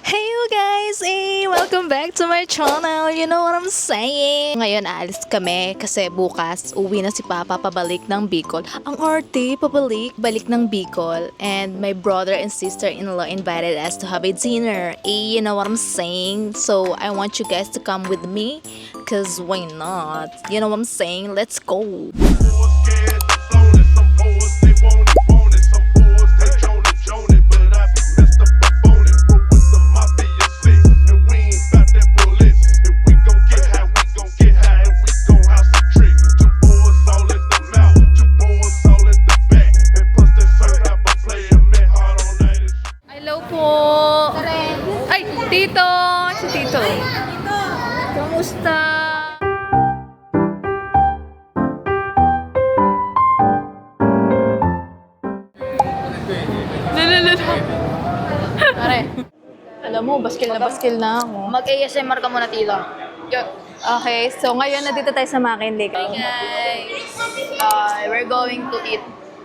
Hey you guys! Hey! Welcome back to my channel! You know what I'm saying? Ngayon aalis kami kasi bukas uwi na si Papa pabalik ng Bicol. Ang arte, balik ng Bicol. And my brother and sister-in-law invited us to have a dinner. You know what I'm saying? So I want you guys to come with me because why not? You know what I'm saying? Let's go! Hello po! Ay, Tito! Si Tito. Kamusta? Pare, alam mo, baskil na ako. Mag-ASMR ka muna, Tila. Okay, so ngayon nandito tayo sa Makin Lake. Hi guys! We're going to eat.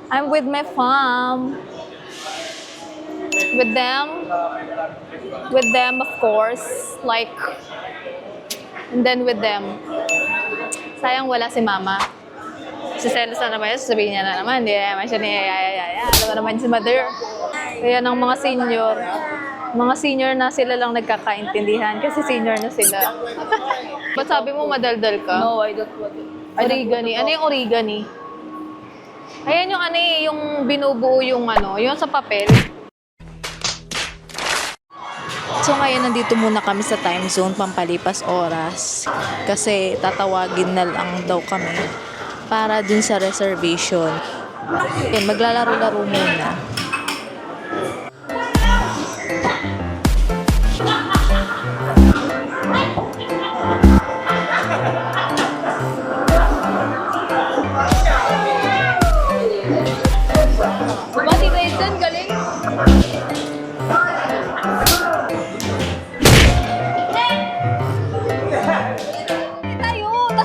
I'm with my fam. With them of course, like, and then with them. Sayang wala si Mama. Si Celos na naman yun, sasabihin niya na naman, hindi naman siya niyayayaya. Alam mo naman si Mother. Kaya ng mga senior na sila lang nagkakaintindihan kasi senior na sila. Ba't sabi mo madaldal ka? No, I don't want it. Origami. Ano yung origami? Ayan yung ano eh, yung binubuo yung ano, yung sa papel. So ngayon nandito muna kami sa time zone pampalipas oras kasi tatawagin na lang daw kami para dun sa reservation. Yan, maglalaro-laro muna. Bati na yun, galing!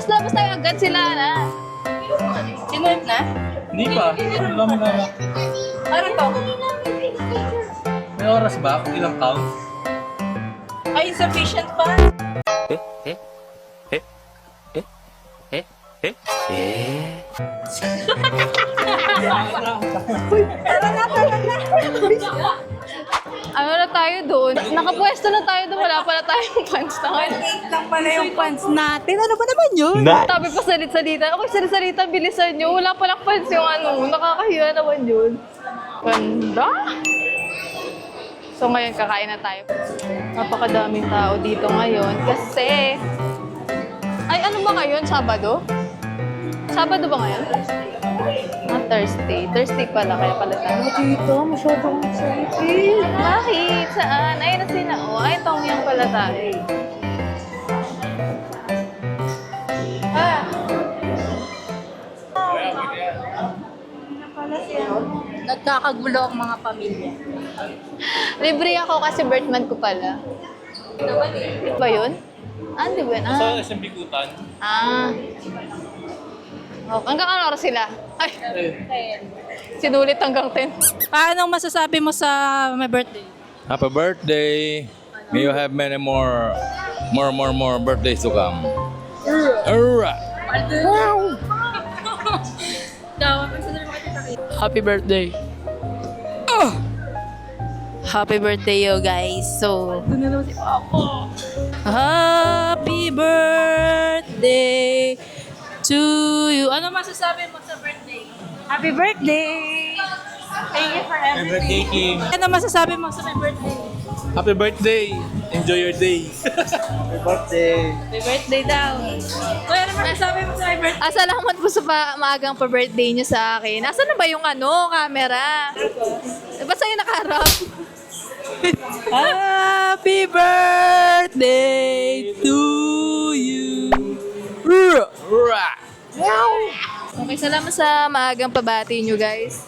Labas tayo agad sila na. Sinulit na? Hindi pa. Wala mo na. Ano to? May oras ba? Kung ilang count? Ay, insufficient pa. Ano na tayo doon? Nakapwesto na tayo doon. Wala pala tayong pants na ngayon. Lang pala yung pants natin. Ano ba naman yun? Sabi pa salit-salita. Okay, salit-salita, bilisan nyo. Wala palang pants yung ano. Nakakahiya naman yun. Ganda! So ngayon, kakain na tayo. Napakadaming tao dito ngayon. Kasi... Ay, ano ba ngayon? Sabado? Sabado ba ngayon? Thursday. Thursday pala, kaya pala tayo. Dito, masyadong excited. Bakit? Saan? Ayun na sila. Oh, ay, Tongyang pala tayo. Nagkakagulo ang mga pamilya. Libre ako kasi birthmonth ko pala. Ba yun? Ah, di ba yun? Sa SM Bikutan. Oh, hanggang ano oras sila? Ay, sinulit hanggang 10. Paano masasabi mo sa my birthday? Happy birthday! May you have many more birthdays to come. Alright! Happy birthday. Happy birthday, yo guys. So, Happy birthday to you. Ano masasabi mo sa birthday? Happy birthday! Thank you for Happy birthday, Kim! Ano masasabi mo sa my birthday? Happy birthday! Enjoy your day! Happy birthday! Happy birthday daw. Kuya, ano masasabi mo sa my birthday? salamat po sa maagang pa-birthday niyo sa akin. Asan na ba yung ano, camera? Ba't sa'yo nakaharap? Happy birthday to you. Okay, salamat sa maagang pabati nyo guys.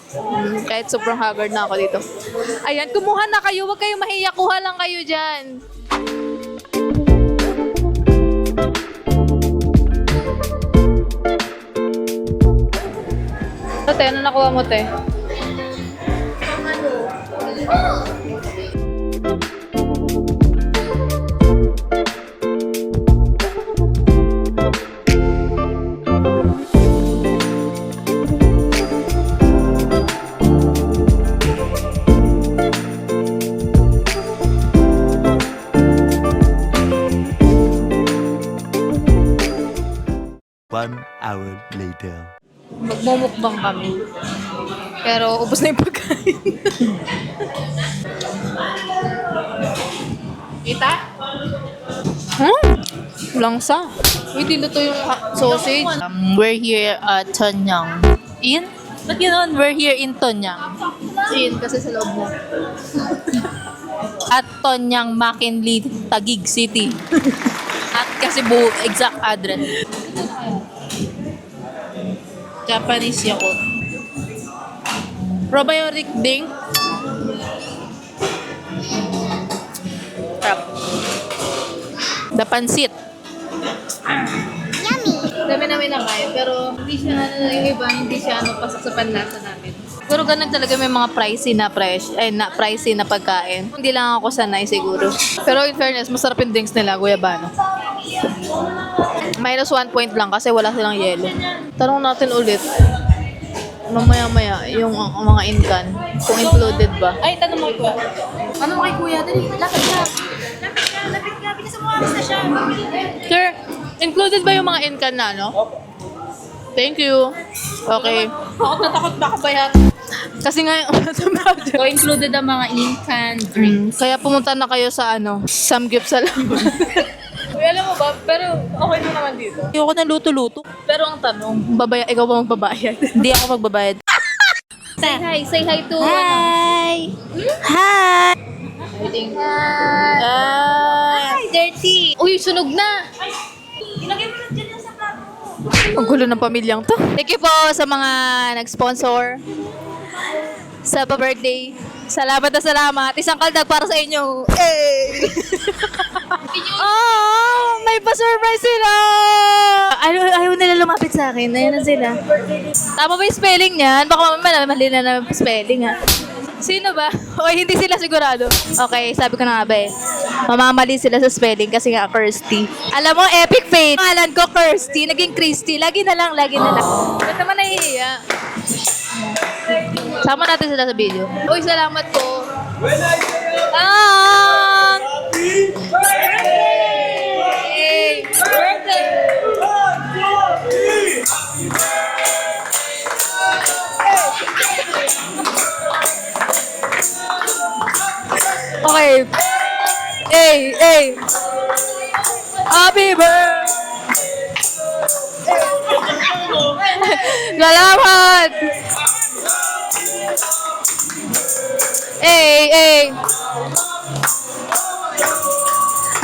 Kahit sobrang haggard na ako dito. Ayan, kumuha na kayo. Huwag kayong mahiya. Kuha lang kayo dyan. Ate, ano nakuha mo, te? 1 hour later. Magmumukbang kami. Pero ubos na yung pagkain. Kita? Langsa. Uy, diluto yung sausage. We're here at Tonyang. In? Ba't yun? We're here in Tonyang. In, kasi sa loob mo. At Tonyang, McKinley, Taguig City. At kasi exact address. Japanese Yakult. Probiotic drink. Crap. The pansit. Dami namin na kayo, pero hindi siya yung iba, hindi siya pasok sa panlasa namin. Pero ganun talaga may mga pricey na pagkain. Hindi lang ako sanay siguro. Pero in fairness, masarap yung drinks nila, Guyabano. Minus 1 point lang kasi wala silang yelo. Tanong natin ulit. Mamaya-maya, yung mga incan, kung included ba. Ay, tanong mo ito. Ano kay kuya? Dali, lakad ka. Sir, included ba yung mga incan na, no? Thank you. Okay. Takot na takot baka bayat. Kasi nga, So, included ang mga incan drink. kaya pumunta na kayo sa Samgyup sa Laban. Uy, alam mo ba, pero okay na naman dito. Ayoko na luto-luto. Pero ang tanong, ikaw ba magbabayad? Hindi ako magbabayad. Say hi to Hi! Hi! Hi, dirty! Uy, sunog na! Ilagay mo lang dyan sa plato. Ang gulo ng pamilyang to. Thank you po sa mga nag-sponsor sa pa-birthday. Salamat na salamat. Isang kaldag para sa inyo. Hey! Oh, may pa-surprise sila! Ayaw nila lumapit sa akin. Ayun na sila. Tama ba yung spelling niyan? Baka mali na naman spelling ha. Sino ba? O hindi sila sigurado. Okay, sabi ko na nga ba eh. Mamamali sila sa spelling kasi nga Kirsty. Alam mo, epic faith. Pangalan ko Kirsty, naging Christy. Lagi na lang. Ba't naman nahihiya? Sama natin sila sa video. Uy, salamat po. Ah! Hey! Birthday! Okay. Hey! Happy birthday! Salamat! Hey!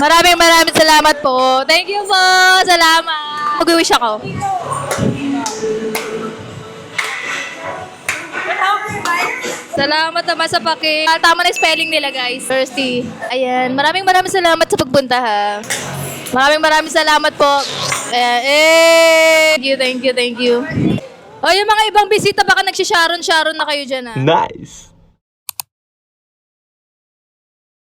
Maraming salamat po. Thank you po. Salamat. Mag-wish ako. Salamat naman sa tama na yung spelling nila, guys. Thirsty. Ayan. Maraming salamat sa pagpunta, ha. Maraming salamat po. Ayan. Thank you. O, yung mga ibang bisita, baka nagsisharon na kayo dyan, ha. Nice!